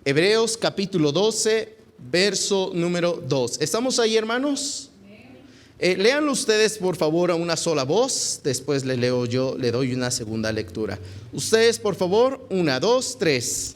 Hebreos capítulo 12, verso número 2. ¿Estamos ahí, hermanos? Léanlo ustedes, por favor, a una sola voz. Después le leo yo, le doy una segunda lectura. Ustedes, por favor, 1, 2, 3.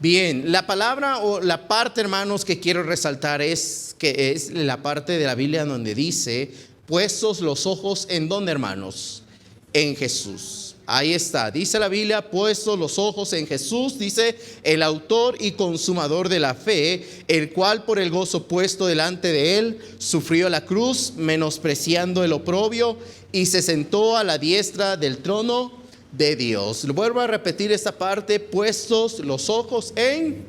Bien, la palabra o la parte, hermanos, que quiero resaltar es que es la parte de la Biblia donde dice, puestos los ojos en ¿dónde, hermanos? En Jesús. Ahí está, dice la Biblia, puestos los ojos en Jesús, dice el autor y consumador de la fe, el cual por el gozo puesto delante de él, sufrió la cruz, menospreciando el oprobio, y se sentó a la diestra del trono de Dios. Vuelvo a repetir esta parte, puestos los ojos en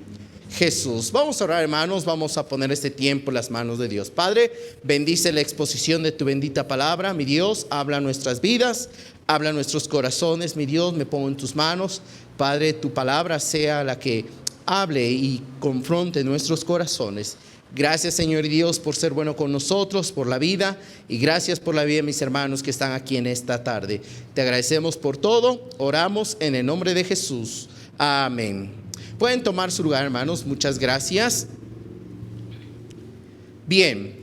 Jesús. Vamos a orar, hermanos, vamos a poner este tiempo en las manos de Dios. Padre, bendice la exposición de tu bendita palabra, mi Dios, habla nuestras vidas, habla nuestros corazones, mi Dios, me pongo en tus manos. Padre, tu palabra sea la que hable y confronte nuestros corazones. Gracias, Señor Dios, por ser bueno con nosotros, por la vida, y gracias por la vida de mis hermanos que están aquí en esta tarde. Te agradecemos por todo, oramos en el nombre de Jesús. Amén. Pueden tomar su lugar, hermanos, muchas gracias. Bien,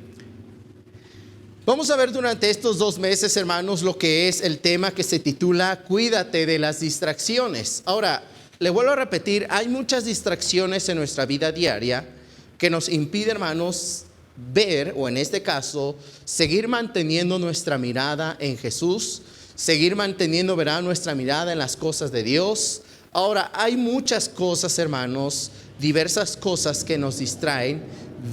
vamos a ver durante estos 2 meses, hermanos, lo que es el tema que se titula Cuídate de las distracciones. Ahora, le vuelvo a repetir, hay muchas distracciones en nuestra vida diaria que nos impide, hermanos, ver, o en este caso, seguir manteniendo nuestra mirada en Jesús, seguir manteniendo, ¿verdad?, nuestra mirada en las cosas de Dios. Ahora, hay muchas cosas, hermanos, diversas cosas que nos distraen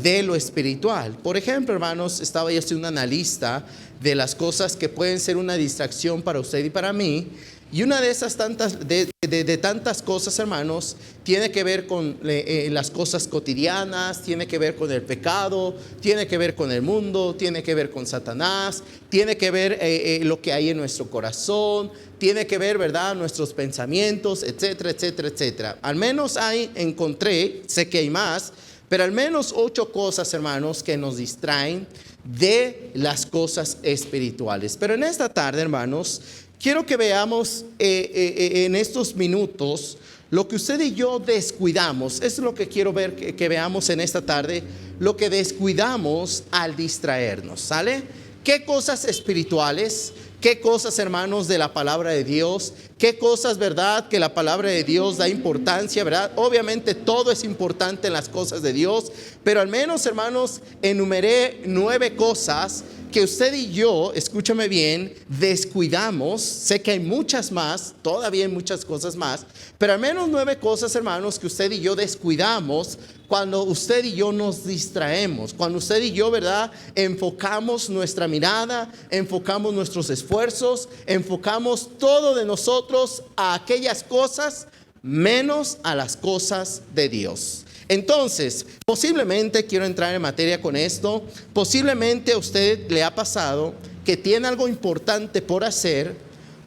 de lo espiritual. Por ejemplo, hermanos, estaba yo haciendo una lista de las cosas que pueden ser una distracción para usted y para mí. Y una de esas tantas cosas, hermanos, tiene que ver con las cosas cotidianas, tiene que ver con el pecado, tiene que ver con el mundo, tiene que ver con Satanás, tiene que ver lo que hay en nuestro corazón, tiene que ver, ¿verdad?, nuestros pensamientos, etcétera, etcétera, etcétera. Al menos encontré, sé que hay más, pero al menos 8 cosas, hermanos, que nos distraen de las cosas espirituales. Pero en esta tarde, hermanos, quiero que veamos en estos minutos lo que usted y yo descuidamos. Eso es lo que quiero ver que veamos en esta tarde, lo que descuidamos al distraernos, ¿sale? ¿Qué cosas espirituales? ¿Qué cosas, hermanos, de la palabra de Dios? ¿Qué cosas, verdad, que la palabra de Dios da importancia, verdad? Obviamente todo es importante en las cosas de Dios, pero al menos, hermanos, enumeré 9 cosas que usted y yo, escúchame bien, descuidamos. Sé que hay muchas más, todavía hay muchas cosas más, pero al menos 9 cosas, hermanos, que usted y yo descuidamos cuando usted y yo nos distraemos, cuando usted y yo, ¿verdad?, enfocamos nuestra mirada, enfocamos nuestros esfuerzos, enfocamos todo de nosotros a aquellas cosas menos a las cosas de Dios. Entonces, posiblemente, quiero entrar en materia con esto, posiblemente a usted le ha pasado que tiene algo importante por hacer,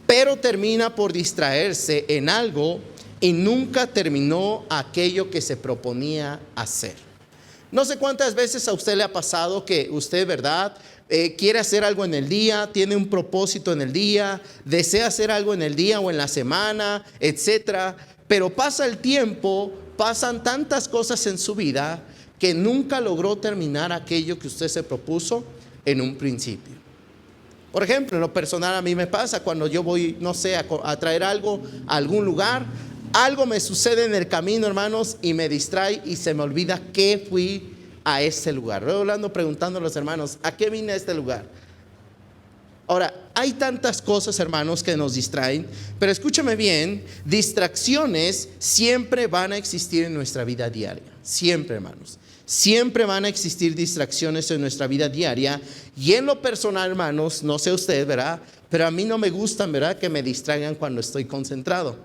pero termina por distraerse en algo y nunca terminó aquello que se proponía hacer. No sé cuántas veces a usted le ha pasado que usted, ¿verdad?, quiere hacer algo en el día, tiene un propósito en el día, desea hacer algo en el día o en la semana, etcétera, pero pasa el tiempo, pasan tantas cosas en su vida que nunca logró terminar aquello que usted se propuso en un principio. Por ejemplo, en lo personal a mí me pasa cuando yo voy, no sé, a traer algo a algún lugar, algo me sucede en el camino, hermanos, y me distrae y se me olvida que fui a ese lugar. Luego hablando, preguntando a los hermanos, ¿a qué vine a este lugar? Ahora, hay tantas cosas, hermanos, que nos distraen, pero escúchame bien, distracciones siempre van a existir en nuestra vida diaria. Siempre, hermanos. Siempre van a existir distracciones en nuestra vida diaria. Y en lo personal, hermanos, no sé usted, ¿verdad?, pero a mí no me gustan, ¿verdad?, que me distraigan cuando estoy concentrado.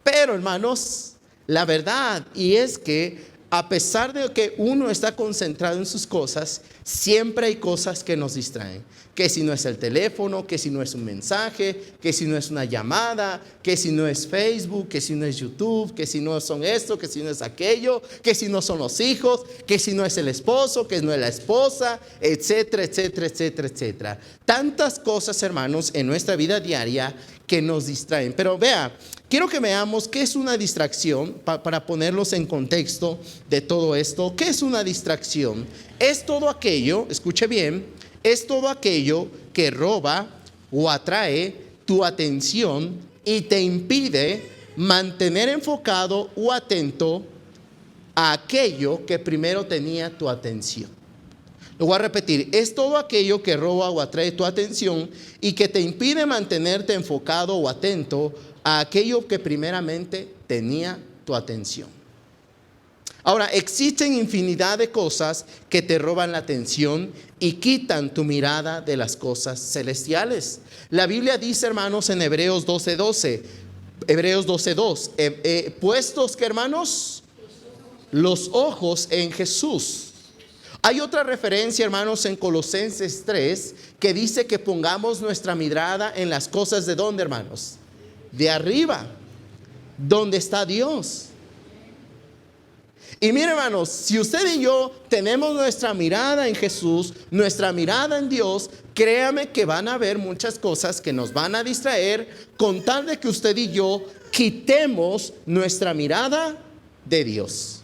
Pero, hermanos, la verdad y es que a pesar de que uno está concentrado en sus cosas, siempre hay cosas que nos distraen. que si no es el teléfono, que si no es un mensaje, que si no es una llamada, que si no es Facebook, que si no es YouTube, que si no son esto, que si no es aquello, que si no son los hijos, que si no es el esposo, que no es la esposa, etcétera, etcétera, etcétera, etcétera. Tantas cosas, hermanos, en nuestra vida diaria que nos distraen. Pero vea, quiero que veamos qué es una distracción para ponerlos en contexto de todo esto. ¿Qué es una distracción? Es todo aquello, escuche bien, es todo aquello que roba o atrae tu atención y te impide mantener enfocado o atento a aquello que primero tenía tu atención. Lo voy a repetir, es todo aquello que roba o atrae tu atención y que te impide mantenerte enfocado o atento a aquello que primeramente tenía tu atención. Ahora, existen infinidad de cosas que te roban la atención y quitan tu mirada de las cosas celestiales. La Biblia dice, hermanos, en Hebreos 12:12, Hebreos 12:2, puestos que, hermanos, los ojos en Jesús. Hay otra referencia, hermanos, en Colosenses 3, que dice que pongamos nuestra mirada en las cosas de ¿dónde, hermanos? De arriba, donde está Dios. Y mire, hermanos, si usted y yo tenemos nuestra mirada en Jesús, nuestra mirada en Dios, créame que van a haber muchas cosas que nos van a distraer con tal de que usted y yo quitemos nuestra mirada de Dios.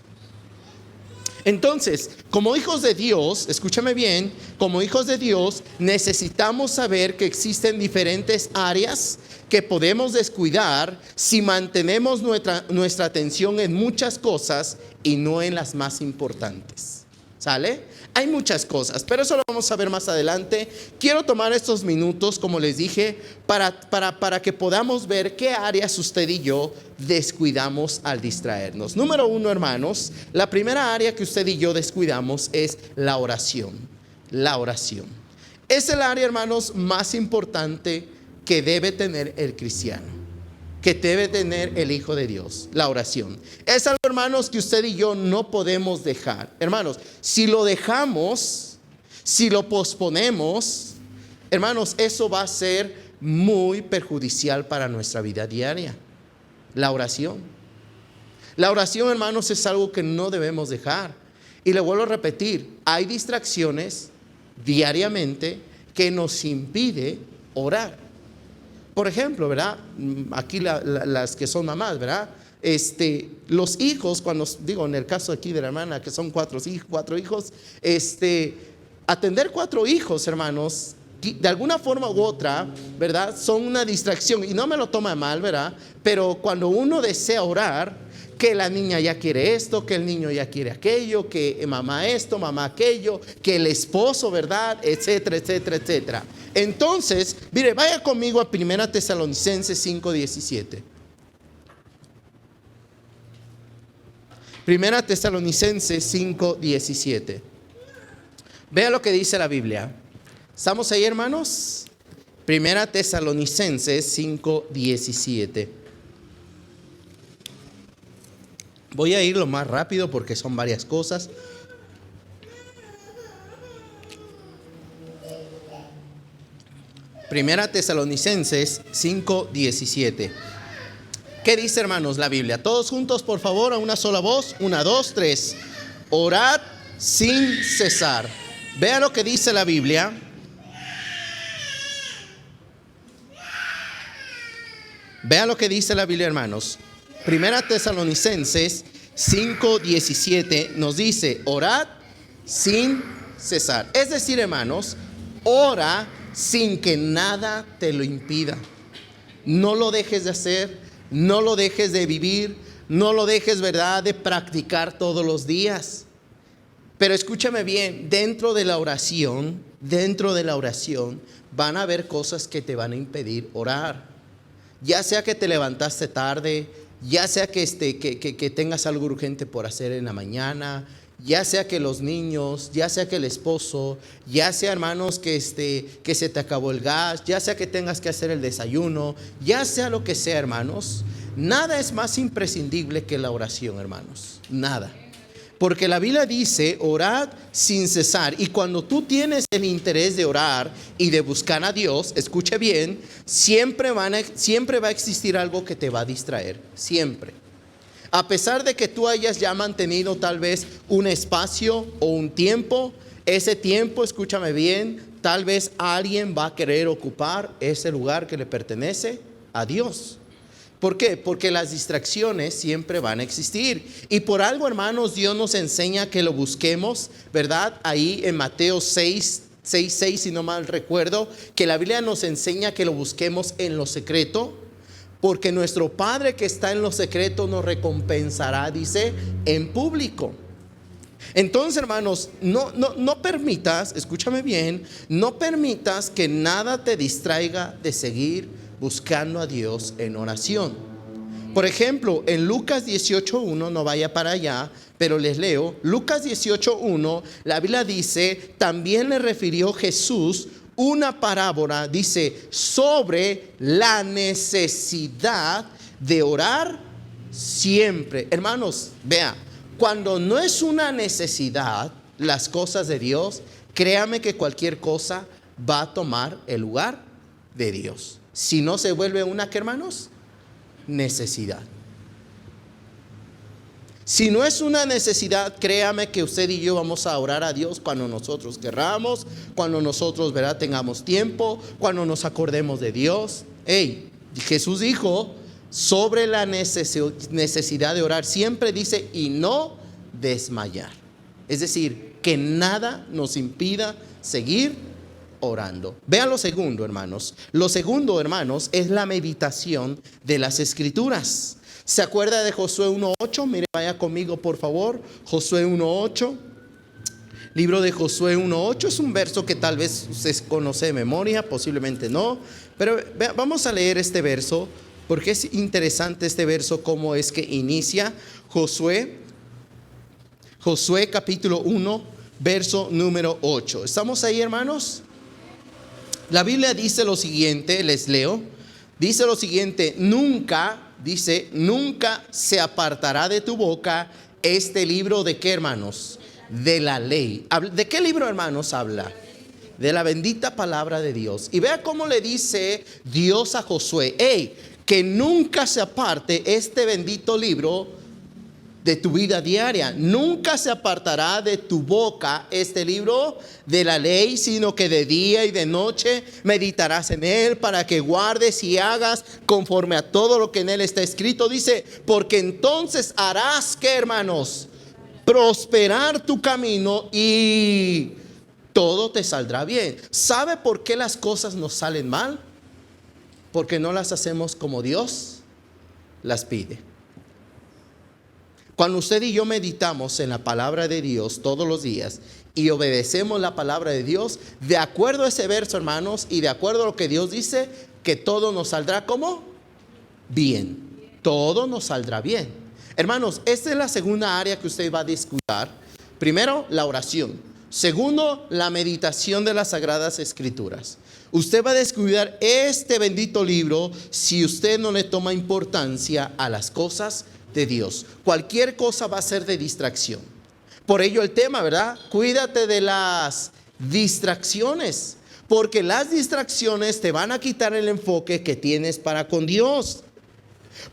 Entonces, como hijos de Dios, escúchame bien, como hijos de Dios necesitamos saber que existen diferentes áreas que podemos descuidar si mantenemos nuestra atención en muchas cosas y no en las más importantes. ¿Sale? Hay muchas cosas, pero eso lo vamos a ver más adelante. Quiero tomar estos minutos, como les dije, para que podamos ver qué áreas usted y yo descuidamos al distraernos. Número 1, hermanos, la primera área que usted y yo descuidamos es la oración. La oración. Es el área, hermanos, más importante que debe tener el cristiano, que debe tener el Hijo de Dios, la oración. Es algo, hermanos, que usted y yo no podemos dejar. Hermanos, si lo dejamos, si lo posponemos, hermanos, eso va a ser muy perjudicial para nuestra vida diaria. La oración. La oración, hermanos, es algo que no debemos dejar. Y le vuelvo a repetir, hay distracciones diariamente que nos impide orar. Por ejemplo, ¿verdad? Aquí las que son mamás, ¿verdad? Los hijos, cuando digo en el caso aquí de la hermana que son cuatro hijos, atender 4 hijos, hermanos, de alguna forma u otra, ¿verdad? Son una distracción y no me lo toma mal, ¿verdad? Pero cuando uno desea orar, que la niña ya quiere esto, que el niño ya quiere aquello, que mamá esto, mamá aquello, que el esposo, ¿verdad? Etcétera, etcétera, etcétera. Entonces, mire, vaya conmigo a 1 Tesalonicenses 5:17. 1 Tesalonicenses 5:17. Vea lo que dice la Biblia. ¿Estamos ahí, hermanos? 1 Tesalonicenses 5:17. Voy a ir lo más rápido porque son varias cosas. Primera Tesalonicenses 5:17. ¿Qué dice, hermanos, la Biblia? Todos juntos, por favor, a una sola voz. 1, 2, 3. Orad sin cesar. Vea lo que dice la Biblia. Vea lo que dice la Biblia, hermanos. Primera Tesalonicenses 5:17 nos dice, orad sin cesar. Es decir, hermanos, ora sin que nada te lo impida. No lo dejes de hacer, no lo dejes de vivir, no lo dejes, ¿verdad?, de practicar todos los días. Pero escúchame bien, dentro de la oración van a haber cosas que te van a impedir orar. Ya sea que te levantaste tarde, ya sea que tengas algo urgente por hacer en la mañana, ya sea que los niños, ya sea que el esposo, ya sea, hermanos, que se te acabó el gas, ya sea que tengas que hacer el desayuno, ya sea lo que sea, hermanos, nada es más imprescindible que la oración, hermanos, nada. Porque la Biblia dice, orad sin cesar. Y cuando tú tienes el interés de orar y de buscar a Dios, escuche bien, siempre va a existir algo que te va a distraer. Siempre. A pesar de que tú hayas ya mantenido tal vez un espacio o un tiempo, ese tiempo, escúchame bien, tal vez alguien va a querer ocupar ese lugar que le pertenece a Dios. ¿Por qué? Porque las distracciones siempre van a existir. Y por algo, hermanos, Dios nos enseña que lo busquemos, ¿verdad? Ahí en Mateo 6, si no mal recuerdo, que la Biblia nos enseña que lo busquemos en lo secreto, porque nuestro Padre que está en lo secreto nos recompensará, dice, en público. Entonces, hermanos, no permitas, escúchame bien, no permitas que nada te distraiga de seguir buscando a Dios en oración. Por ejemplo, en Lucas 18:1, no vaya para allá, pero les leo. Lucas 18:1, la Biblia dice, también le refirió Jesús una parábola, dice, sobre la necesidad de orar siempre. Hermanos, vea, cuando no es una necesidad las cosas de Dios, créame que cualquier cosa va a tomar el lugar de Dios. Si no se vuelve una, ¿qué, hermanos? Necesidad. Si no es una necesidad, créame que usted y yo vamos a orar a Dios cuando nosotros querramos, cuando nosotros, ¿verdad?, tengamos tiempo, cuando nos acordemos de Dios. Jesús dijo sobre la necesidad de orar, siempre dice, y no desmayar. Es decir, que nada nos impida seguir orando. Vean lo segundo, hermanos. Lo segundo, hermanos, es la meditación de las Escrituras. ¿Se acuerda de Josué 1:8? Mire, vaya conmigo, por favor. Josué 1:8. Libro de Josué 1:8 es un verso que tal vez usted conoce de memoria, posiblemente no. Pero vamos a leer este verso, porque es interesante este verso, cómo es que inicia Josué capítulo 1, verso número 8. ¿Estamos ahí, hermanos? La Biblia dice lo siguiente, les leo. Dice lo siguiente, nunca se apartará de tu boca este libro de ¿qué, hermanos? De la ley. ¿De qué libro, hermanos, habla? De la bendita palabra de Dios. Y vea cómo le dice Dios a Josué, que nunca se aparte este bendito libro de tu vida diaria. Nunca se apartará de tu boca este libro de la ley, sino que de día y de noche meditarás en él, para que guardes y hagas conforme a todo lo que en él está escrito. Dice, porque entonces harás, ¿qué, hermanos? Prosperar tu camino y todo te saldrá bien. ¿Sabe por qué las cosas nos salen mal? Porque no las hacemos como Dios las pide. Cuando usted y yo meditamos en la palabra de Dios todos los días y obedecemos la palabra de Dios, de acuerdo a ese verso, hermanos, y de acuerdo a lo que Dios dice, que todo nos saldrá como bien. Todo nos saldrá bien. Hermanos, esta es la segunda área que usted va a descuidar. Primero, la oración. Segundo, la meditación de las Sagradas Escrituras. Usted va a descuidar este bendito libro si usted no le toma importancia a las cosas de Dios. Cualquier cosa va a ser de distracción. Por ello el tema, ¿verdad? Cuídate de las distracciones, porque las distracciones te van a quitar el enfoque que tienes para con Dios.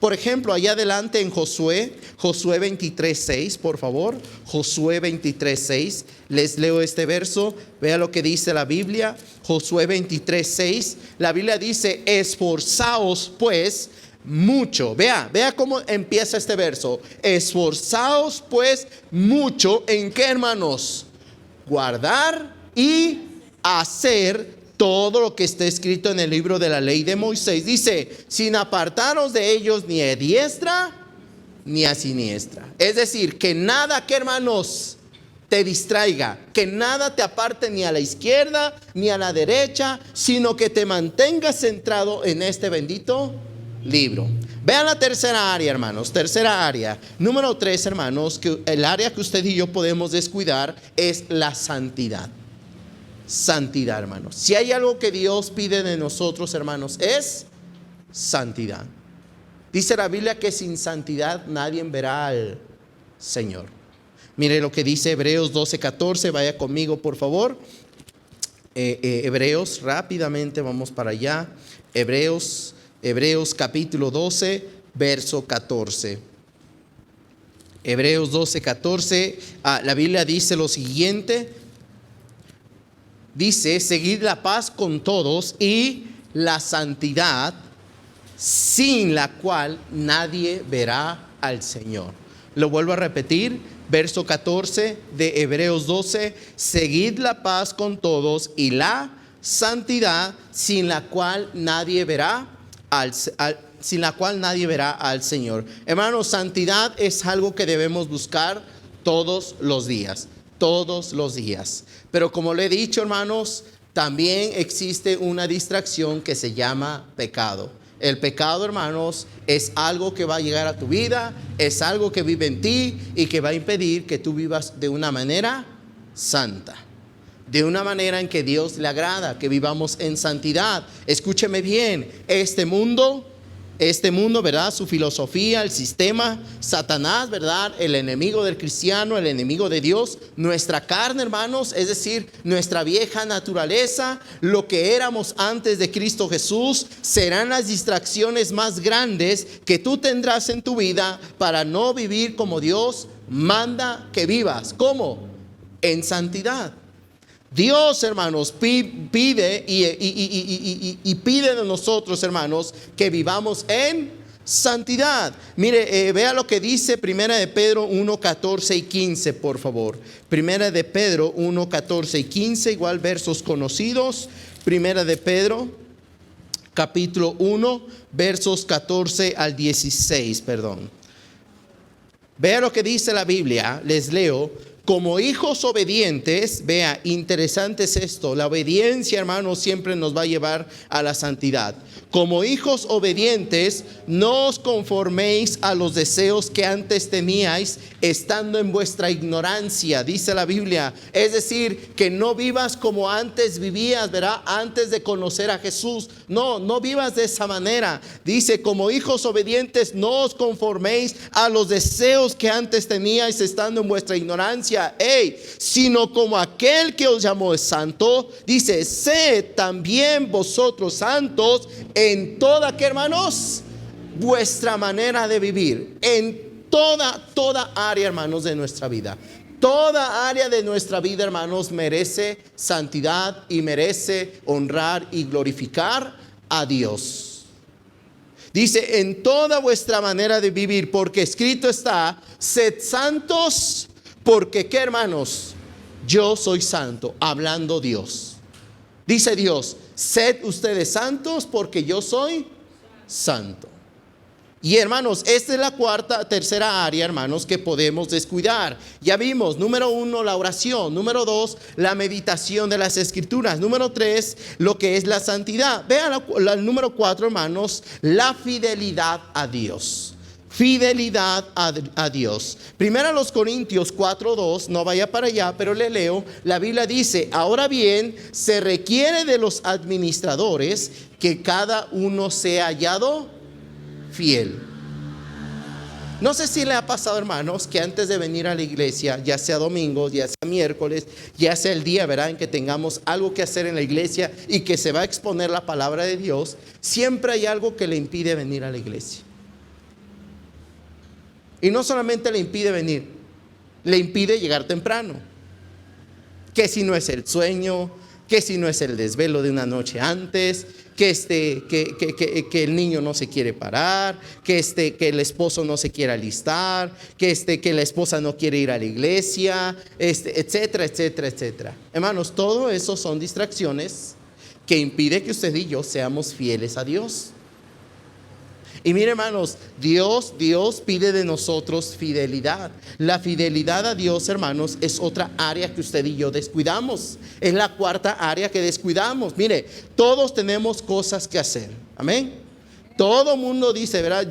Por ejemplo, allá adelante en Josué 23:6, por favor. Josué 23:6. Les leo este verso. Vea lo que dice la Biblia. Josué 23:6. La Biblia dice, esforzaos pues mucho. Vea cómo empieza este verso. Esforzaos pues mucho. ¿En qué, hermanos? Guardar y hacer todo lo que está escrito en el libro de la ley de Moisés. Dice, sin apartaros de ellos ni a diestra ni a siniestra. Es decir, que nada, que, hermanos, te distraiga, que nada te aparte ni a la izquierda ni a la derecha, sino que te mantengas centrado en este bendito libro. Vean la tercera área, hermanos. Tercera área. Número 3, hermanos, que el área que usted y yo podemos descuidar es la santidad. Santidad, hermanos. Si hay algo que Dios pide de nosotros, hermanos, es santidad. Dice la Biblia que sin santidad nadie verá al Señor. Mire lo que dice Hebreos 12:14. Vaya conmigo, por favor. Hebreos, rápidamente vamos para allá. Hebreos capítulo 12, verso 14. Hebreos 12:14. La Biblia dice lo siguiente. Dice: seguid la paz con todos y la santidad, sin la cual nadie verá al Señor. Lo vuelvo a repetir, verso 14 de Hebreos 12: seguid la paz con todos y la santidad, sin la cual nadie verá al Señor. Hermanos, santidad es algo que debemos buscar todos los días. Todos los días. Pero como le he dicho, hermanos, también existe una distracción que se llama pecado. El pecado, hermanos, es algo que va a llegar a tu vida, es algo que vive en ti y que va a impedir que tú vivas de una manera santa, de una manera en que Dios le agrada, que vivamos en santidad. Escúcheme bien, este mundo, ¿verdad? Su filosofía, el sistema, Satanás, ¿verdad? El enemigo del cristiano, el enemigo de Dios, nuestra carne, hermanos, es decir, nuestra vieja naturaleza, lo que éramos antes de Cristo Jesús, serán las distracciones más grandes que tú tendrás en tu vida para no vivir como Dios manda que vivas. ¿Cómo? En santidad. Dios, hermanos, pide y pide de nosotros, hermanos, que vivamos en santidad. Mire, vea lo que dice Primera de Pedro 1, 14 y 15, por favor. Primera de Pedro 1, 14 y 15, igual versos conocidos. Primera de Pedro, capítulo 1, versos 14 al 16, perdón. Vea lo que dice la Biblia, les leo. Como hijos obedientes, vea, interesante es esto. La obediencia, hermanos, siempre nos va a llevar a la santidad. Como hijos obedientes, no os conforméis a los deseos que antes teníais, estando en vuestra ignorancia, dice la Biblia. Es decir, que no vivas como antes vivías, ¿verdad? Antes de conocer a Jesús. No vivas de esa manera. Dice: como hijos obedientes, no os conforméis a los deseos que antes teníais, estando en vuestra ignorancia. Sino como aquel que os llamó es santo, dice: sed también vosotros santos en toda, ¿qué, hermanos? Vuestra manera de vivir. En toda área, hermanos, de nuestra vida. Toda área de nuestra vida, hermanos, merece santidad y merece honrar y glorificar a Dios. Dice: en toda vuestra manera de vivir, porque escrito está: sed santos, porque, ¿qué, hermanos? Yo soy santo, hablando Dios. Dice Dios: sed ustedes santos porque yo soy santo. Y, hermanos, esta es la tercera área, hermanos, que podemos descuidar. Ya vimos, número 1, la oración. Número 2, la meditación de las Escrituras. Número 3, lo que es la santidad. Vean el número 4, hermanos, la fidelidad a Dios. Fidelidad a Dios. Primero los Corintios 4:2, no vaya para allá, pero le leo. La Biblia dice: ahora bien, se requiere de los administradores que cada uno sea hallado fiel. No sé si le ha pasado, hermanos, que antes de venir a la iglesia, ya sea domingo, ya sea miércoles, ya sea el día, ¿verdad?, en que tengamos algo que hacer en la iglesia y que se va a exponer la palabra de Dios, siempre hay algo que le impide venir a la iglesia. Y no solamente le impide venir, le impide llegar temprano. Que si no es el sueño, que si no es el desvelo de una noche antes, que el niño no se quiere parar, que el esposo no se quiere alistar, que la esposa no quiere ir a la iglesia, etcétera, etcétera, etcétera. Hermanos, todo eso son distracciones que impiden que usted y yo seamos fieles a Dios. Y mire, hermanos, Dios pide de nosotros fidelidad. La fidelidad a Dios, hermanos, es otra área que usted y yo descuidamos. Es la cuarta área que descuidamos. Mire, todos tenemos cosas que hacer. Amén. Todo mundo dice, ¿verdad?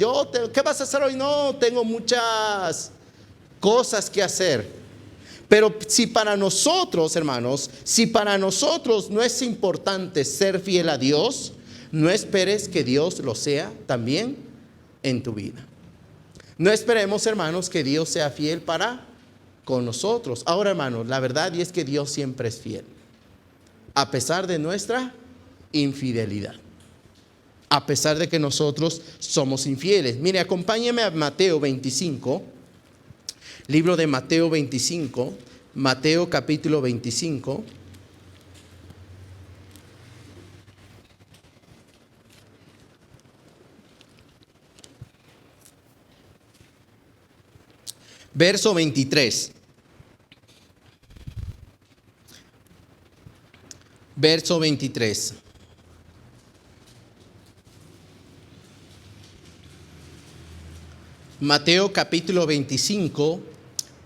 ¿Qué vas a hacer hoy? No, tengo muchas cosas que hacer. Pero si para nosotros, hermanos, no es importante ser fiel a Dios, no esperes que Dios lo sea también en tu vida. No esperemos, hermanos, que Dios sea fiel para con nosotros. Ahora, hermanos, la verdad y es que Dios siempre es fiel, a pesar de nuestra infidelidad, a pesar de que nosotros somos infieles. Mire, acompáñeme a Mateo 25, libro de Mateo 25, Mateo capítulo 25. Verso 23. Verso 23. Mateo capítulo 25,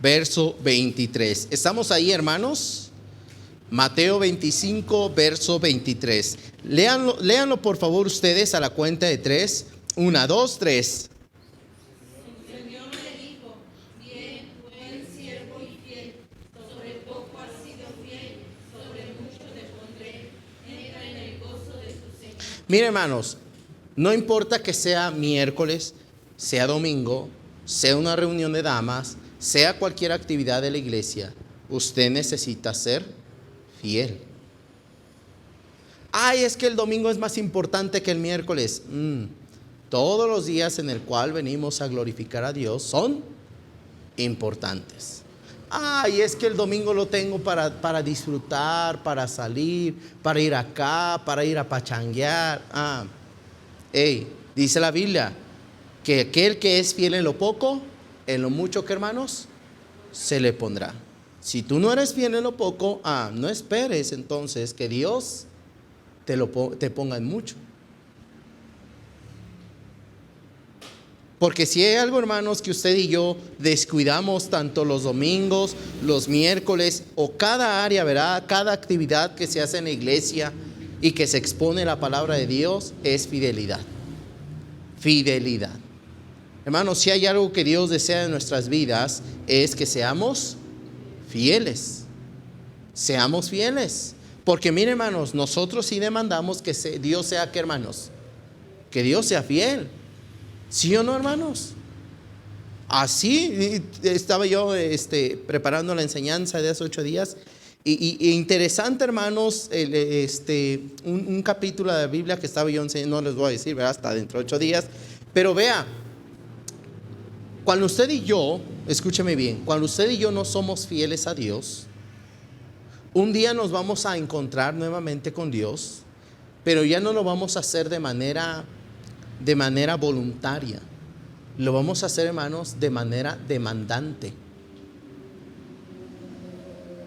verso 23. ¿Estamos ahí, hermanos? Mateo 25, verso 23. Léanlo por favor ustedes a la cuenta de 3. 1, 2, 3. Mire, hermanos, no importa que sea miércoles, sea domingo, sea una reunión de damas, sea cualquier actividad de la iglesia, usted necesita ser fiel. Ay, es que el domingo es más importante que el miércoles. Todos los días en el cual venimos a glorificar a Dios son importantes. Ay, es que el domingo lo tengo para disfrutar, para salir, para ir acá, para ir a pachanguear. Dice la Biblia que aquel que es fiel en lo poco, en lo mucho, que hermanos, se le pondrá. Si tú no eres fiel en lo poco, no esperes entonces que Dios te ponga en mucho. Porque si hay algo, hermanos, que usted y yo descuidamos, tanto los domingos, los miércoles o cada área, ¿verdad? Cada actividad que se hace en la iglesia y que se expone la palabra de Dios, es fidelidad. Fidelidad. Hermanos, si hay algo que Dios desea en nuestras vidas, es que seamos fieles. Seamos fieles. Porque miren, hermanos, nosotros sí demandamos que Dios sea, ¿qué, hermanos? Que Dios sea fiel. ¿Sí o no, hermanos? Así estaba yo preparando la enseñanza de hace 8 días. Y interesante, hermanos, un capítulo de la Biblia que estaba yo enseñando, no les voy a decir, ¿verdad? Hasta dentro de 8 días. Pero vea, cuando usted y yo, escúcheme bien, cuando usted y yo no somos fieles a Dios, un día nos vamos a encontrar nuevamente con Dios, pero ya no lo vamos a hacer de manera voluntaria. Lo vamos a hacer, hermanos, de manera demandante.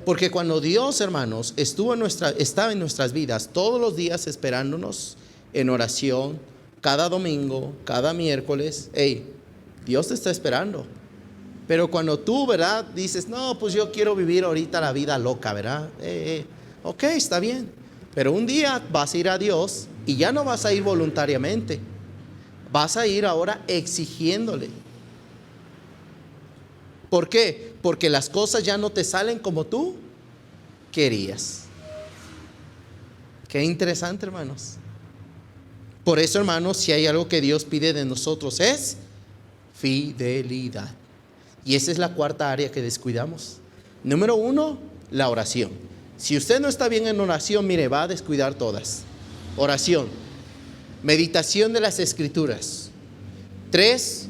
Porque cuando Dios, hermanos, estaba en nuestras vidas todos los días esperándonos en oración, cada domingo, cada miércoles, Dios te está esperando. Pero cuando tú, ¿verdad? Dices, no, pues yo quiero vivir ahorita la vida loca, ¿verdad? Ok, está bien. Pero un día vas a ir a Dios y ya no vas a ir voluntariamente. Vas a ir ahora exigiéndole. ¿Por qué? Porque las cosas ya no te salen como tú querías. Qué interesante, hermanos. Por eso, hermanos, si hay algo que Dios pide de nosotros es fidelidad. Y esa es la cuarta área que descuidamos. Número 1, la oración. Si usted no está bien en oración, mire, va a descuidar todas. Oración. Meditación de las Escrituras. 3,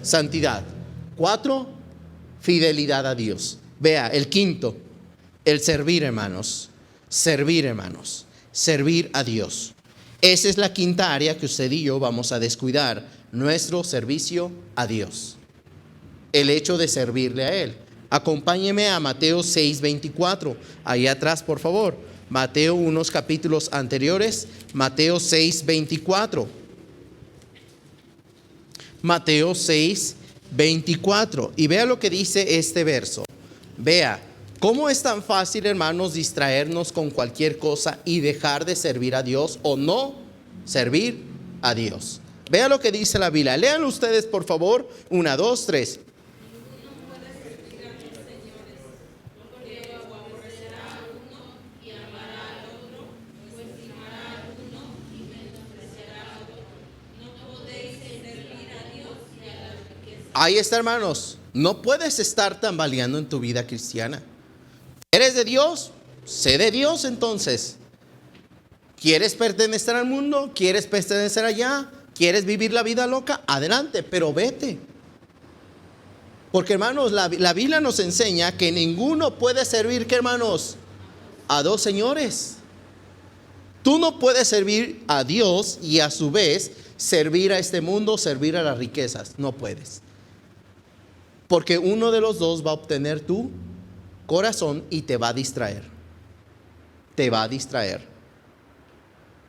santidad. 4, fidelidad a Dios. Vea, el quinto, el servir, hermanos. Servir, hermanos. Servir a Dios. Esa es la quinta área que usted y yo vamos a descuidar. Nuestro servicio a Dios. El hecho de servirle a Él. Acompáñeme a Mateo 6:24. Ahí atrás, por favor. Mateo, unos capítulos anteriores. Mateo 6:24. Mateo 6:24. Y vea lo que dice este verso. Vea cómo es tan fácil, hermanos, distraernos con cualquier cosa y dejar de servir a Dios o no servir a Dios. Vea lo que dice la Biblia. Lean ustedes, por favor. 1, 2, 3. Ahí está, hermanos. No puedes estar tambaleando en tu vida cristiana. ¿Eres de Dios? Sé de Dios entonces. ¿Quieres pertenecer al mundo? ¿Quieres pertenecer allá? ¿Quieres vivir la vida loca? Adelante, pero vete. Porque hermanos, la Biblia nos enseña que ninguno puede servir, ¿qué hermanos? A dos señores. Tú no puedes servir a Dios y a su vez servir a este mundo, servir a las riquezas. No puedes. Porque uno de los dos va a obtener tu corazón y te va a distraer. Te va a distraer.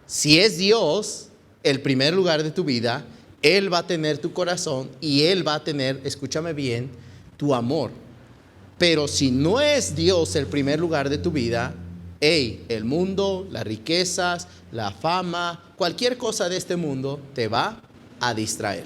Si es Dios el primer lugar de tu vida, Él va a tener tu corazón y Él va a tener, escúchame bien, tu amor. Pero si no es Dios el primer lugar de tu vida, el mundo, las riquezas, la fama, cualquier cosa de este mundo te va a distraer.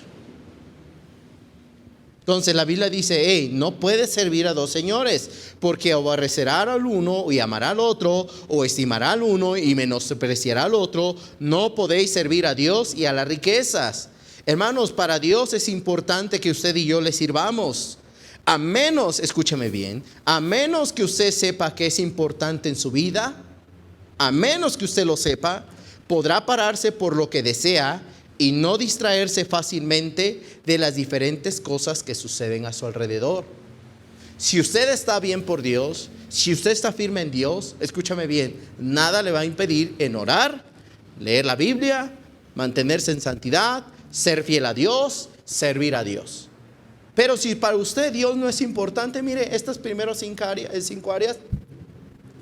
Entonces la Biblia dice, no puedes servir a dos señores, porque aborrecerá al uno y amará al otro, o estimará al uno y menospreciará al otro. No podéis servir a Dios y a las riquezas. Hermanos, para Dios es importante que usted y yo le sirvamos. A menos, escúchame bien, a menos que usted sepa que es importante en su vida, a menos que usted lo sepa, podrá pararse por lo que desea y no distraerse fácilmente de las diferentes cosas que suceden a su alrededor. Si usted está bien por Dios, si usted está firme en Dios, escúchame bien, nada le va a impedir en orar, leer la Biblia, mantenerse en santidad, ser fiel a Dios, servir a Dios. Pero si para usted Dios no es importante, mire, estas primeras 5 áreas,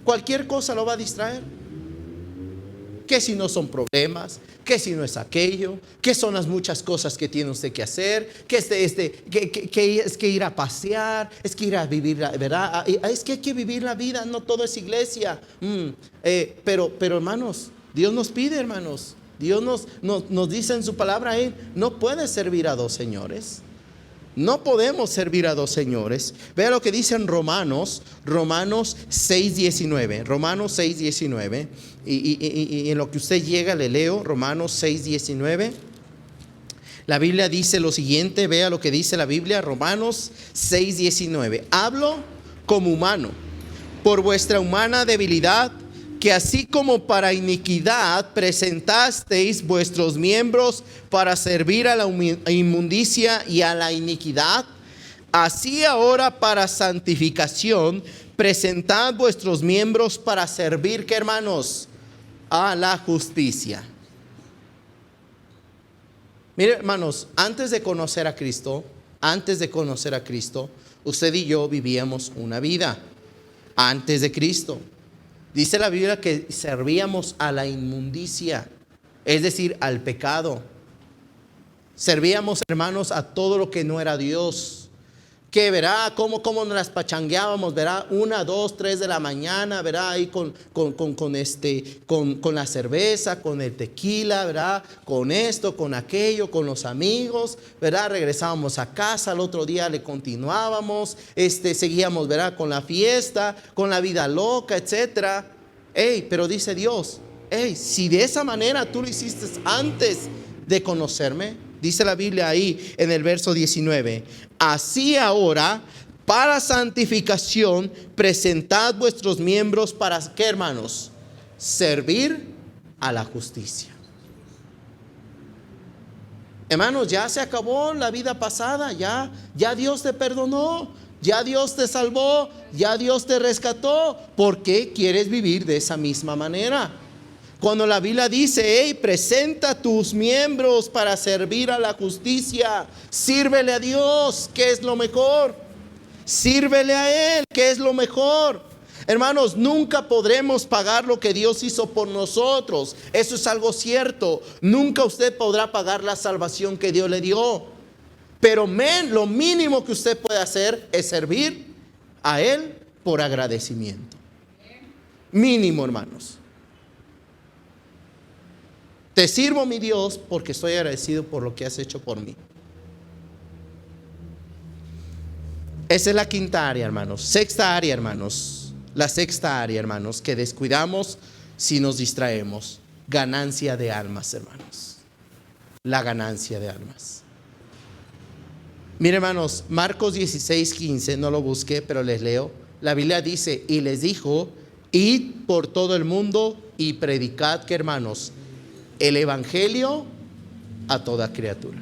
cualquier cosa lo va a distraer. Que si no son problemas, que si no es aquello, que son las muchas cosas que tiene usted que hacer, que es que ir a pasear, es que ir a vivir, ¿verdad? Es que hay que vivir la vida, no todo es iglesia. Pero hermanos, Dios nos pide, hermanos, Dios nos dice en su palabra, no puedes servir a dos señores. No podemos servir a dos señores. Vea lo que dice en Romanos 6:19. Romanos 6:19. Y en lo que usted llega le leo Romanos 6:19. La Biblia dice lo siguiente. Vea lo que dice la Biblia. Romanos 6:19. Hablo como humano, por vuestra humana debilidad, que así como para iniquidad presentasteis vuestros miembros para servir a la inmundicia y a la iniquidad, así ahora para santificación presentad vuestros miembros para servir, ¿qué hermanos? A la justicia. Mire, hermanos, antes de conocer a Cristo, usted y yo vivíamos una vida antes de Cristo. Dice la Biblia que servíamos a la inmundicia, es decir, al pecado. Servíamos, hermanos, a todo lo que no era Dios. Que verá cómo nos las pachangueábamos, verá 1, 2, 3 de la mañana, verá ahí con la cerveza, con el tequila, verá, con esto, con aquello, con los amigos, verá, regresábamos a casa, al otro día le continuábamos, seguíamos, verá, con la fiesta, con la vida loca, etcétera. Pero dice Dios, si de esa manera tú lo hiciste antes de conocerme, dice la Biblia ahí en el verso 19, así ahora para santificación presentad vuestros miembros para, ¿qué hermanos? Servir a la justicia. Hermanos, ya se acabó la vida pasada, ya Dios te perdonó, ya Dios te salvó, ya Dios te rescató. ¿Por qué quieres vivir de esa misma manera? Cuando la Biblia dice, presenta tus miembros para servir a la justicia, sírvele a Dios, que es lo mejor. Sírvele a Él, que es lo mejor. Hermanos, nunca podremos pagar lo que Dios hizo por nosotros. Eso es algo cierto. Nunca usted podrá pagar la salvación que Dios le dio. Pero lo mínimo que usted puede hacer es servir a Él por agradecimiento. Mínimo, hermanos. Te sirvo, mi Dios, porque estoy agradecido por lo que has hecho por mí. Esa es la quinta área, hermanos. Sexta área, hermanos. La sexta área, hermanos, que descuidamos si nos distraemos. Ganancia de almas, hermanos. La ganancia de almas. Mire, hermanos, Marcos 16:15, no lo busqué, pero les leo. La Biblia dice, y les dijo, id por todo el mundo y predicad, que hermanos, el evangelio a toda criatura.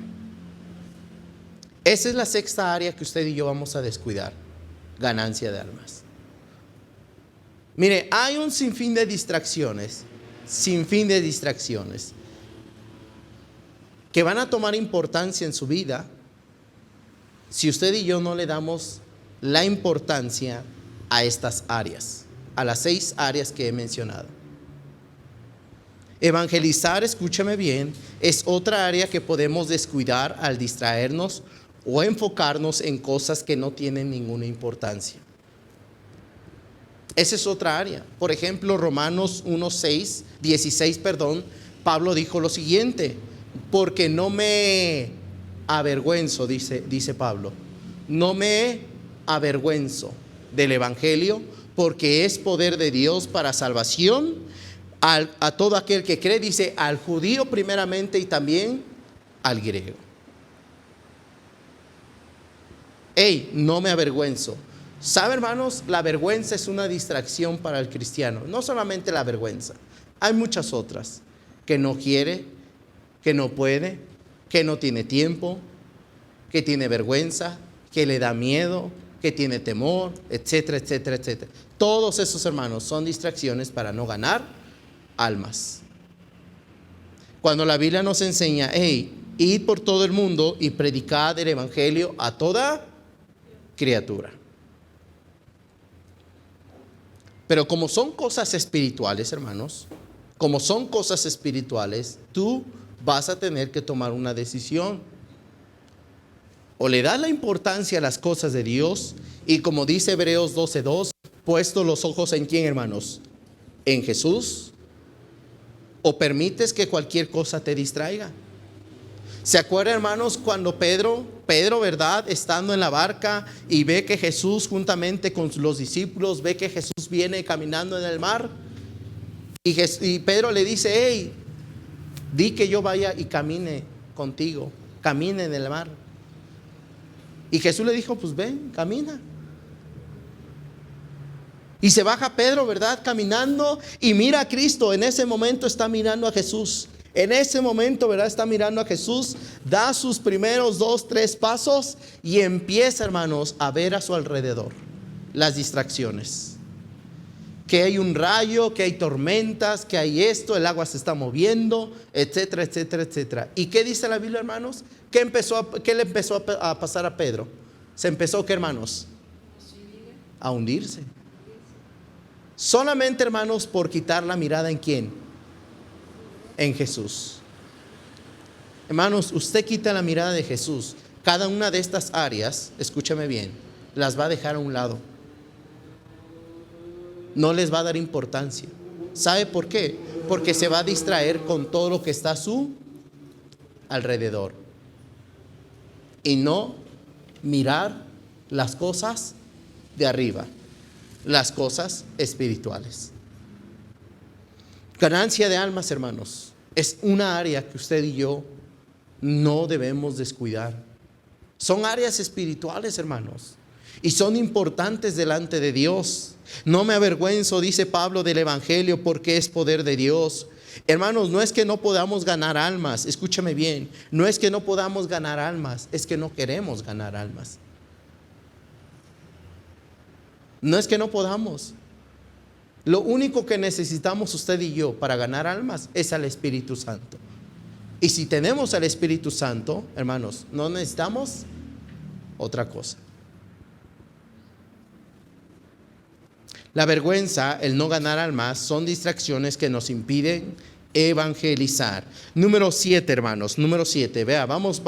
Esa es la sexta área que usted y yo vamos a descuidar: ganancia de almas. Mire, hay un sinfín de distracciones que van a tomar importancia en su vida si usted y yo no le damos la importancia a estas áreas, a las 6 áreas que he mencionado. Evangelizar, escúchame bien, es otra área que podemos descuidar al distraernos o enfocarnos en cosas que no tienen ninguna importancia. Esa es otra área. Por ejemplo, Romanos 16, Pablo dijo lo siguiente: porque no me avergüenzo, dice Pablo, no me avergüenzo del evangelio, porque es poder de Dios para salvación a todo aquel que cree, dice, al judío primeramente y también al griego. No me avergüenzo. ¿Sabe, hermanos? La vergüenza es una distracción para el cristiano. No solamente la vergüenza, hay muchas otras: que no quiere, que no puede, que no tiene tiempo, que tiene vergüenza, que le da miedo, que tiene temor, etcétera, etcétera, etcétera. Todos esos, hermanos, son distracciones para no ganar almas. Cuando la Biblia nos enseña, id por todo el mundo y predicad el evangelio a toda criatura. Pero como son cosas espirituales, hermanos, como son cosas espirituales, tú vas a tener que tomar una decisión. O le das la importancia a las cosas de Dios, y como dice Hebreos 12:2, puesto los ojos ¿en quién, hermanos? En Jesús. O permites que cualquier cosa te distraiga. ¿Se acuerdan, hermanos, cuando Pedro, verdad, estando en la barca y ve que Jesús juntamente con los discípulos, ve que Jesús viene caminando en el mar? Y Pedro le dice, di que yo vaya y camine contigo, camine en el mar. Y Jesús le dijo, pues ven, camina. Y se baja Pedro, ¿verdad? Caminando, y mira a Cristo. En ese momento está mirando a Jesús. En ese momento, ¿verdad? Está mirando a Jesús. Da sus primeros 2, 3 pasos y empieza, hermanos, a ver a su alrededor las distracciones. Que hay un rayo, que hay tormentas, que hay esto, el agua se está moviendo, etcétera, etcétera, etcétera. ¿Y qué dice la Biblia, hermanos? ¿Qué le empezó a pasar a Pedro? Se empezó, ¿qué, hermanos? A hundirse. Solamente, hermanos, por quitar la mirada ¿en quién? En Jesús. Hermanos, usted quita la mirada de Jesús, cada una de estas áreas, escúchame bien, las va a dejar a un lado. No les va a dar importancia. ¿Sabe por qué? Porque se va a distraer con todo lo que está a su alrededor y no mirar las cosas de arriba, las cosas espirituales. Ganancia de almas, hermanos, es una área que usted y yo no debemos descuidar. Son áreas espirituales, hermanos, y son importantes delante de Dios. No me avergüenzo, dice Pablo, del evangelio, porque es poder de Dios. Hermanos, no es que no podamos ganar almas, escúchame bien, no es que no podamos ganar almas, es que no queremos ganar almas. No es que no podamos. Lo único que necesitamos usted y yo para ganar almas es al Espíritu Santo. Y si tenemos al Espíritu Santo, hermanos, no necesitamos otra cosa. La vergüenza, el no ganar almas, son distracciones que nos impiden evangelizar. Número 7, hermanos. Número 7. Vea, vamos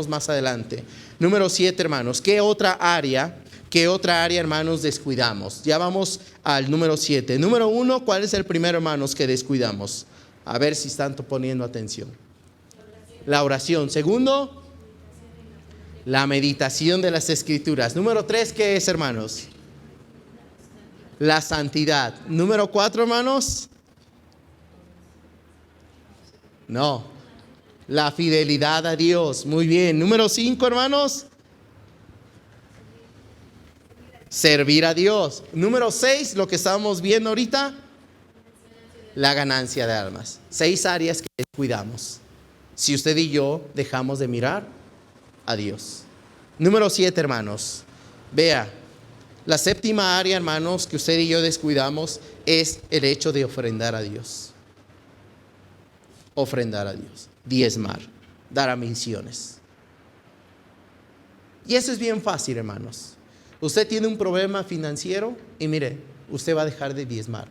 más adelante. Número 7, hermanos. ¿Qué otra área, hermanos, descuidamos? Ya vamos al número 7. Número 1, ¿cuál es el primero, hermanos, que descuidamos? A ver si están poniendo atención. La oración. Segundo, la meditación de las Escrituras. Número 3, ¿qué es, hermanos? La santidad. Número 4, hermanos. No, la fidelidad a Dios. Muy bien. Número 5, hermanos. Servir a Dios. Número 6, lo que estábamos viendo ahorita, la ganancia de almas. 6 áreas que descuidamos si usted y yo dejamos de mirar a Dios. Número 7, hermanos. Vea, la séptima área, hermanos, que usted y yo descuidamos es el hecho de ofrendar a Dios. Ofrendar a Dios. Diezmar. Dar a misiones. Y eso es bien fácil, hermanos. Usted tiene un problema financiero y mire, usted va a dejar de diezmar.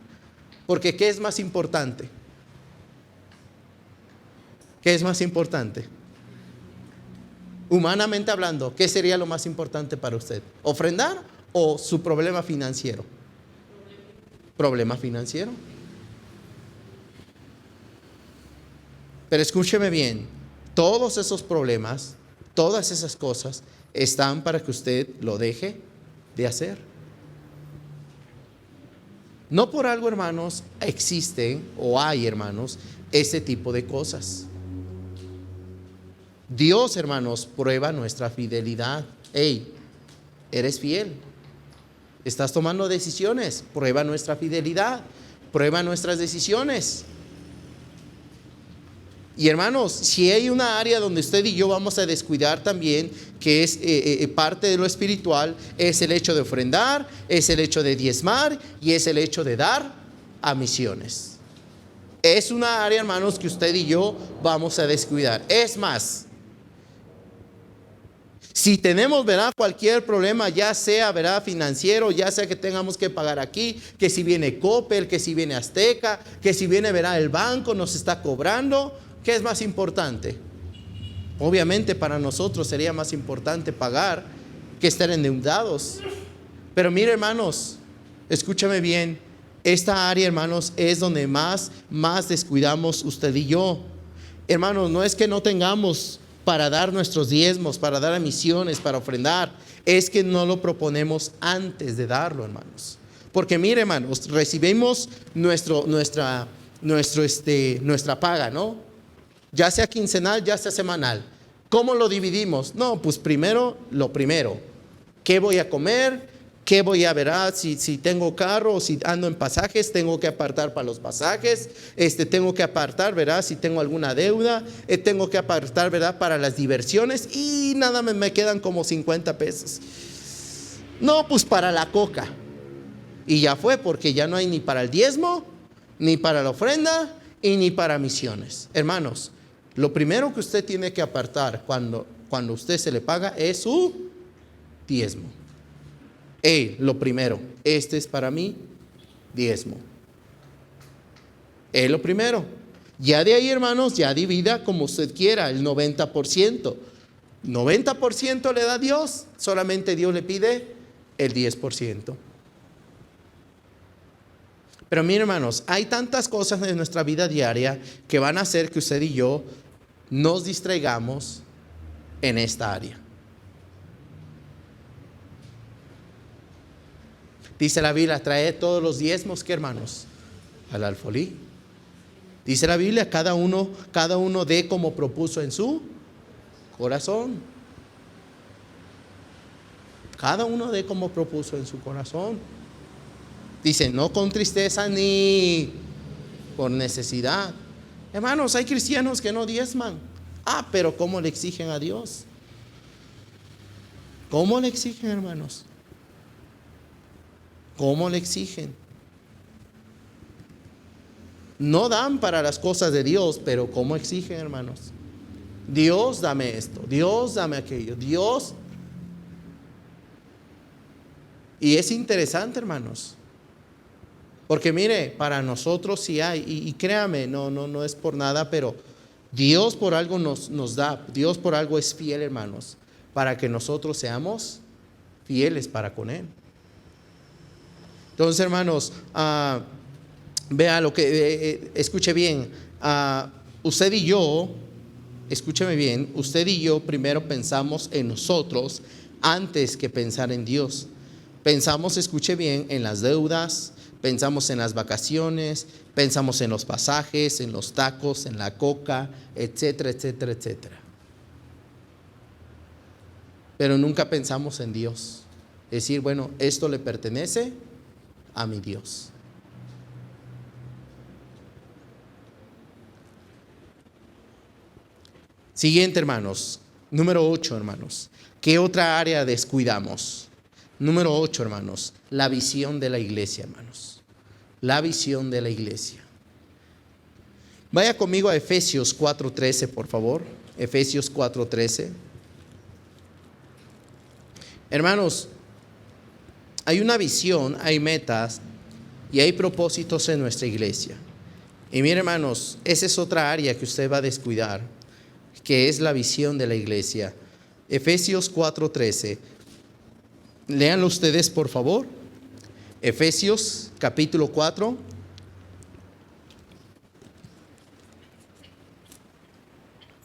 Porque ¿qué es más importante? ¿Qué es más importante? Humanamente hablando, ¿qué sería lo más importante para usted? ¿Ofrendar o su problema financiero? ¿Problema financiero? Pero escúcheme bien, todos esos problemas, todas esas cosas están para que usted lo deje de hacer. No por algo, hermanos, existen o hay, hermanos, ese tipo de cosas. Dios, hermanos, prueba nuestra fidelidad. Hey, eres fiel. Estás tomando decisiones. Prueba nuestra fidelidad. Prueba nuestras decisiones. Y hermanos, si hay una área donde usted y yo vamos a descuidar también, que es parte de lo espiritual, es el hecho de ofrendar, es el hecho de diezmar y es el hecho de dar a misiones. Es una área, hermanos, que usted y yo vamos a descuidar. Es más, si tenemos, ¿verdad?, cualquier problema, ya sea, ¿verdad?, financiero, ya sea que tengamos que pagar aquí, que si viene Coppel, que si viene Azteca, que si viene, ¿verdad?, el banco nos está cobrando, ¿qué es más importante? Obviamente para nosotros sería más importante pagar que estar endeudados. Pero mire, hermanos, escúchame bien, esta área, hermanos, es donde más descuidamos usted y yo. Hermanos, no es que no tengamos para dar nuestros diezmos, para dar a misiones, para ofrendar, es que no lo proponemos antes de darlo, hermanos. Porque mire, hermanos, recibimos nuestra paga, ¿no? Ya sea quincenal, ya sea semanal. ¿Cómo lo dividimos? No, pues lo primero. ¿Qué voy a comer? ¿Qué voy a ver? Si tengo carro o si ando en pasajes, tengo que apartar para los pasajes. Tengo que apartar, ¿verdad?, si tengo alguna deuda. Tengo que apartar, ¿verdad?, para las diversiones. Y nada, me quedan como 50 pesos. No, pues para la coca. Y ya fue, porque ya no hay ni para el diezmo, ni para la ofrenda, y ni para misiones. Hermanos, lo primero que usted tiene que apartar cuando usted se le paga es su diezmo. Lo primero, este es para mí diezmo. Lo primero. Ya de ahí, hermanos, ya divida como usted quiera, el 90%. 90% le da Dios, solamente Dios le pide el 10%. Pero miren, hermanos, hay tantas cosas en nuestra vida diaria que van a hacer que usted y yo nos distraigamos en esta área. Dice la Biblia, trae todos los diezmos, ¿qué, hermanos? Al alfolí. Dice la Biblia, cada uno dé como propuso en su corazón. Cada uno dé como propuso en su corazón. Dice, no con tristeza ni por necesidad. Hermanos, hay cristianos que no diezman. Pero ¿cómo le exigen a Dios? ¿Cómo le exigen, hermanos? ¿Cómo le exigen? No dan para las cosas de Dios, pero ¿cómo exigen, hermanos? Dios, dame esto. Dios, dame aquello. Dios. Y es interesante, hermanos. Porque mire, para nosotros sí hay, y créame, no es por nada, pero Dios por algo nos da, Dios por algo es fiel, hermanos, para que nosotros seamos fieles para con Él. Entonces, hermanos, vea lo que, escuche bien, usted y yo, escúcheme bien, usted y yo primero pensamos en nosotros antes que pensar en Dios. Pensamos, escuche bien, en las deudas, pensamos en las vacaciones, pensamos en los pasajes, en los tacos, en la coca, etcétera, etcétera, etcétera. Pero nunca pensamos en Dios. Decir, bueno, esto le pertenece a mi Dios. Siguiente, hermanos. Número 8, hermanos. ¿Qué otra área descuidamos? Número 8, hermanos. La visión de la iglesia, hermanos. La visión de la iglesia. Vaya conmigo a Efesios 4:13, por favor. Efesios 4:13. Hermanos, hay una visión, hay metas y hay propósitos en nuestra iglesia. Y miren, hermanos, esa es otra área que usted va a descuidar, que es la visión de la iglesia. Efesios 4:13. Léanlo ustedes, por favor. Efesios capítulo 4.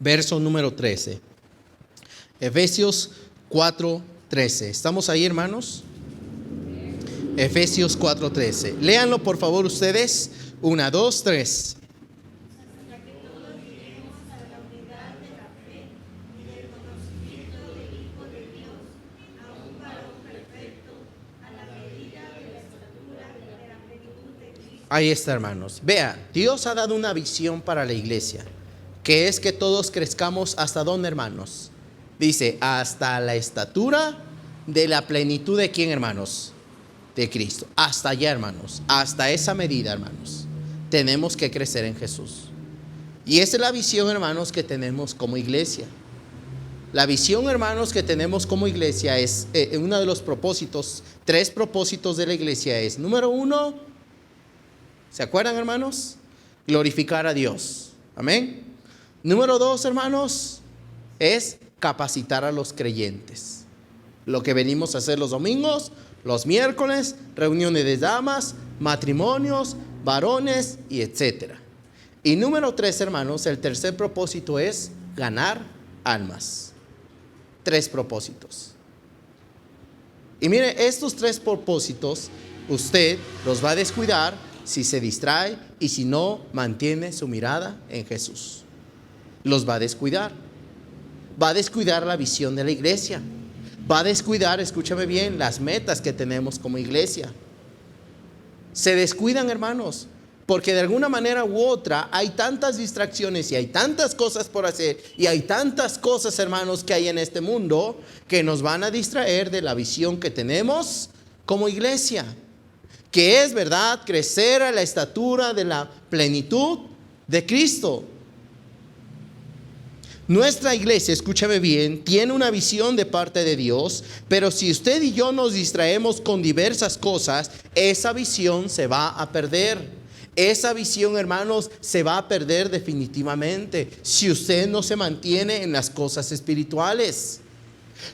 Verso número 13. Efesios 4:13. ¿Estamos ahí, hermanos? Efesios 4:13. Léanlo, por favor, ustedes. 1, 2, 3. Ahí está, hermanos. Vea, Dios ha dado una visión para la iglesia, que es que todos crezcamos ¿hasta dónde, hermanos? Dice, hasta la estatura de la plenitud de ¿quién, hermanos? De Cristo. Hasta allá, hermanos. Hasta esa medida, hermanos. Tenemos que crecer en Jesús. Y esa es la visión, hermanos, que tenemos como iglesia. La visión, hermanos, que tenemos como iglesia es, uno de los propósitos, 3 propósitos de la iglesia es, número 1, ¿se acuerdan, hermanos? Glorificar a Dios. Amén. Número 2, hermanos, es capacitar a los creyentes. Lo que venimos a hacer los domingos, los miércoles, reuniones de damas, matrimonios, varones y etcétera. Y número 3, hermanos, el tercer propósito es ganar almas. 3 propósitos. Y mire, estos 3 propósitos usted los va a descuidar si se distrae y si no mantiene su mirada en Jesús. Los va a descuidar. Va a descuidar la visión de la iglesia. Va a descuidar, escúchame bien, las metas que tenemos como iglesia. Se descuidan, hermanos, porque de alguna manera u otra hay tantas distracciones y hay tantas cosas por hacer y hay tantas cosas, hermanos, que hay en este mundo que nos van a distraer de la visión que tenemos como iglesia, que es, verdad, crecer a la estatura de la plenitud de Cristo. Nuestra iglesia, escúchame bien, tiene una visión de parte de Dios, pero si usted y yo nos distraemos con diversas cosas, esa visión se va a perder. Esa visión, hermanos, se va a perder definitivamente si usted no se mantiene en las cosas espirituales.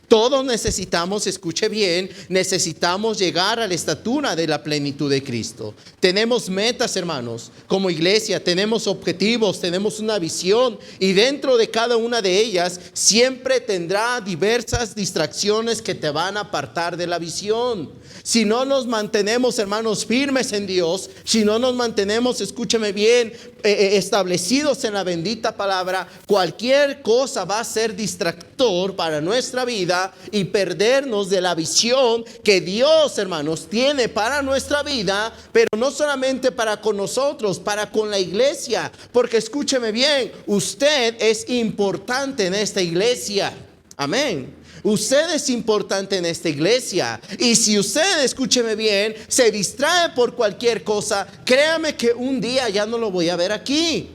Todos necesitamos, escuche bien, necesitamos llegar a la estatura de la plenitud de Cristo. Tenemos metas, hermanos, como iglesia, tenemos objetivos, tenemos una visión y dentro de cada una de ellas siempre tendrá diversas distracciones que te van a apartar de la visión. Si no nos mantenemos, hermanos, firmes en Dios, si no nos mantenemos, escúcheme bien, establecidos en la bendita palabra, cualquier cosa va a ser distractor para nuestra vida y perdernos de la visión que Dios, hermanos, tiene para nuestra vida, pero no solamente para con nosotros, para con la iglesia, porque escúcheme bien, usted es importante en esta iglesia. Amén. Usted es importante en esta iglesia. Y si usted, escúcheme bien, se distrae por cualquier cosa, créame que un día ya no lo voy a ver aquí.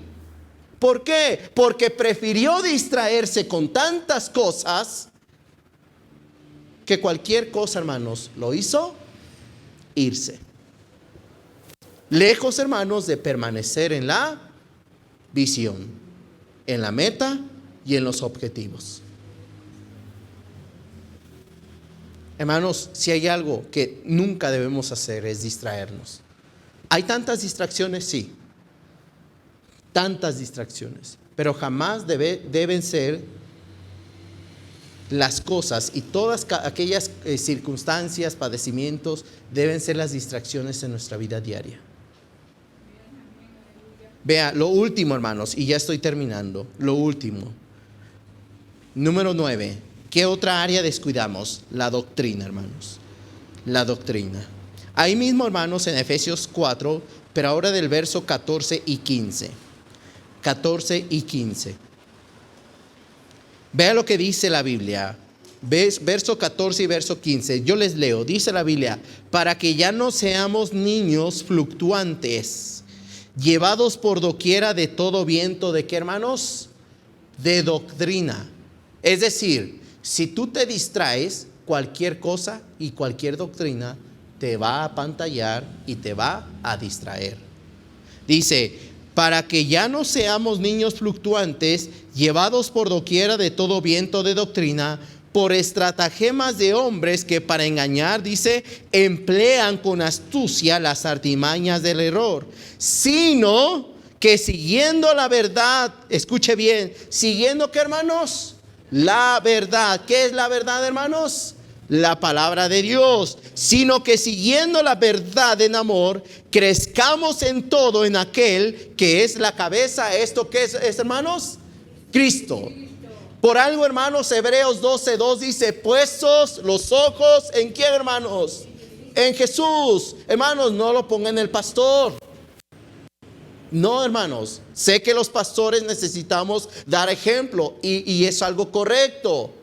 ¿Por qué? Porque prefirió distraerse con tantas cosas que cualquier cosa, hermanos, lo hizo irse. Lejos, hermanos, de permanecer en la visión, en la meta y en los objetivos. Hermanos, si hay algo que nunca debemos hacer es distraernos. ¿Hay tantas distracciones? Sí. Tantas distracciones. Pero jamás deben ser las cosas y todas aquellas circunstancias, padecimientos, deben ser las distracciones en nuestra vida diaria. Vea, lo último, hermanos, y ya estoy terminando. Lo último. Número 9. ¿Qué otra área descuidamos? La doctrina, hermanos. la doctrina. Ahí mismo, hermanos, en Efesios 4, pero ahora del verso 14 y 15. 14 y 15. Vea lo que dice la Biblia. Verso 14 y verso 15. Yo les leo. Dice la Biblia: para que ya no seamos niños fluctuantes, llevados por doquiera de todo viento. ¿De qué, hermanos? De doctrina. Es decir, si tú te distraes, cualquier cosa y cualquier doctrina te va a apantallar y te va a distraer. Dice: para que ya no seamos niños fluctuantes, llevados por doquiera de todo viento de doctrina, por estratagemas de hombres que para engañar, dice, emplean con astucia las artimañas del error, sino que siguiendo la verdad, escuche bien, siguiendo, ¿qué, hermanos? La verdad. ¿Qué es la verdad, hermanos? La palabra de Dios. Sino que siguiendo la verdad en amor, crezcamos en todo en aquel que es la cabeza. ¿Esto qué es, hermanos? Cristo. Por algo, hermanos, Hebreos 12:2 dice: puestos los ojos ¿en quién, hermanos? En Jesús. Hermanos, no lo pongan en el pastor. No, hermanos, sé que los pastores necesitamos dar ejemplo y es algo correcto.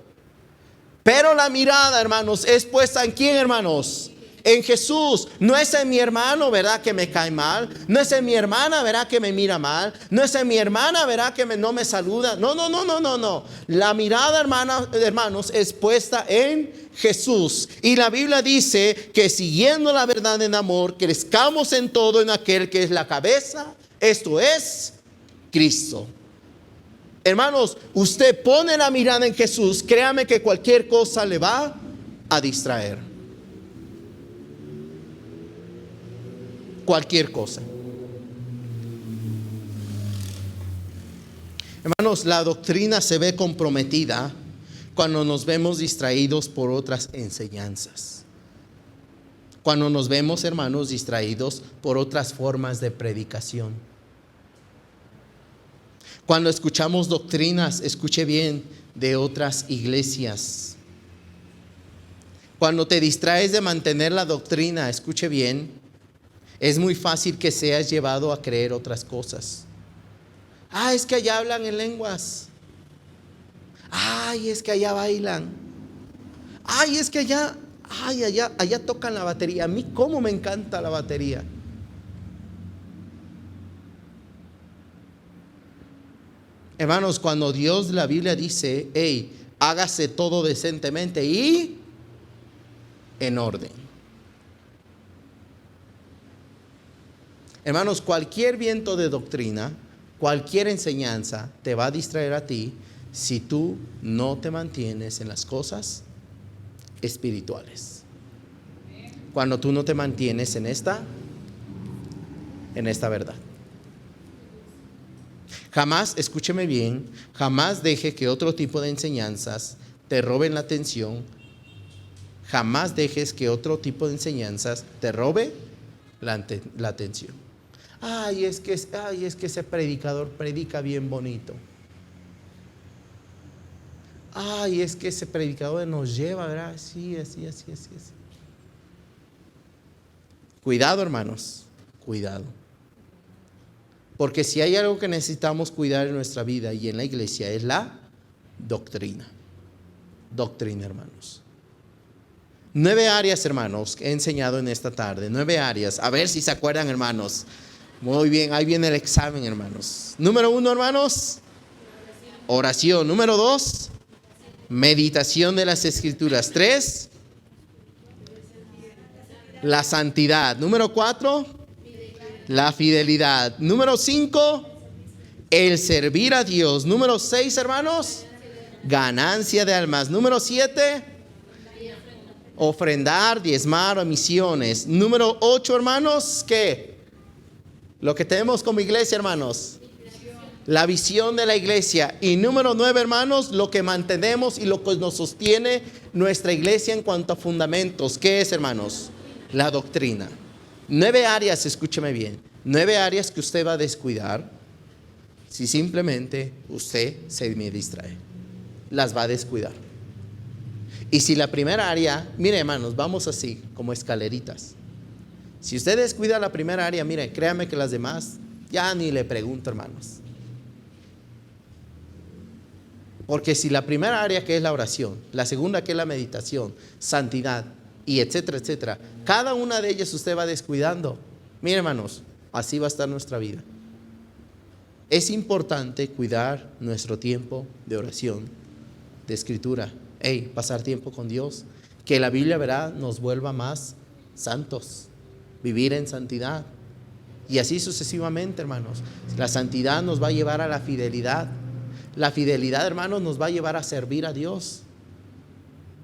Pero la mirada, hermanos, es puesta ¿en quién, hermanos? En Jesús. No es en mi hermano, ¿verdad?, que me cae mal. No es en mi hermana, ¿verdad?, que me mira mal. No es en mi hermana, ¿verdad?, que no me saluda. No. La mirada, hermanos, es puesta en Jesús. Y la Biblia dice que siguiendo la verdad en amor, crezcamos en todo en aquel que es la cabeza. Esto es Cristo. Hermanos, usted pone la mirada en Jesús, créame que cualquier cosa le va a distraer. Cualquier cosa. Hermanos, la doctrina se ve comprometida cuando nos vemos distraídos por otras enseñanzas. Cuando nos vemos, hermanos, distraídos por otras formas de predicación. Cuando escuchamos doctrinas, escuche bien, de otras iglesias. Cuando te distraes de mantener la doctrina, escuche bien, es muy fácil que seas llevado a creer otras cosas. Es que allá hablan en lenguas. Es que allá bailan. Es que allá tocan la batería. A mí cómo me encanta la batería. Hermanos, cuando Dios, la Biblia dice, hágase todo decentemente y en orden. Hermanos, cualquier viento de doctrina, cualquier enseñanza te va a distraer a ti si tú no te mantienes en las cosas espirituales. Cuando tú no te mantienes en esta verdad. Jamás, escúcheme bien, jamás deje que otro tipo de enseñanzas te roben la atención. Jamás dejes que otro tipo de enseñanzas te robe la atención. Es que ese predicador predica bien bonito. Es que ese predicador nos lleva, ¿verdad? Así. Cuidado, hermanos, cuidado. Porque si hay algo que necesitamos cuidar en nuestra vida y en la iglesia es la doctrina. Doctrina, hermanos. 9 áreas, hermanos, que he enseñado en esta tarde. 9 áreas. A ver si se acuerdan, hermanos. Muy bien, ahí viene el examen, hermanos. Número 1, hermanos, oración. Número 2, meditación de las Escrituras. 3, la santidad. Número 4, la fidelidad. Número 5, el servir a Dios. Número 6, hermanos, ganancia de almas. Número 7, ofrendar, diezmar o misiones. Número 8, hermanos, ¿qué? Lo que tenemos como iglesia, hermanos, la visión de la iglesia. Y número 9, hermanos, lo que mantenemos y lo que nos sostiene nuestra iglesia en cuanto a fundamentos. ¿Qué es, hermanos? La doctrina. 9 áreas, escúcheme bien, 9 áreas que usted va a descuidar si simplemente usted se me distrae. Las va a descuidar. Y si la primera área, mire hermanos, vamos así, como escaleritas. Si usted descuida la primera área, mire, créame que las demás, ya ni le pregunto, hermanos. Porque si la primera área, que es la oración, la segunda, que es la meditación, santidad, y etcétera, etcétera, cada una de ellas usted va descuidando. Mire hermanos, así va a estar nuestra vida. Es importante cuidar nuestro tiempo de oración, de escritura. Pasar tiempo con Dios. Que la Biblia, verá, nos vuelva más santos. Vivir en santidad. Y así sucesivamente, hermanos. La santidad nos va a llevar a la fidelidad. La fidelidad, hermanos, nos va a llevar a servir a Dios.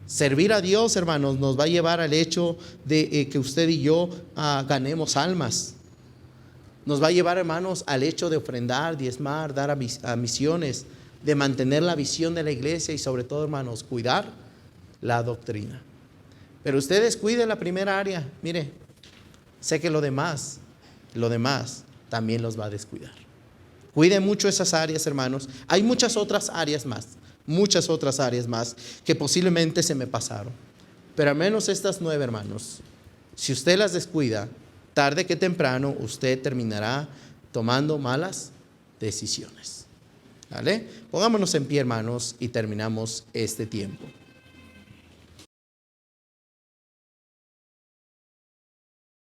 Servir a Dios, hermanos, nos va a llevar al hecho de que usted y yo ganemos almas. Nos va a llevar, hermanos, al hecho de ofrendar, diezmar, dar a misiones, de mantener la visión de la iglesia y sobre todo, hermanos, cuidar la doctrina. Pero usted descuide la primera área, mire, sé que lo demás también los va a descuidar. Cuide mucho esas áreas, hermanos. Hay muchas otras áreas más que posiblemente se me pasaron. Pero al menos estas 9, hermanos, si usted las descuida, tarde que temprano usted terminará tomando malas decisiones. ¿Vale? Pongámonos en pie, hermanos, y terminamos este tiempo.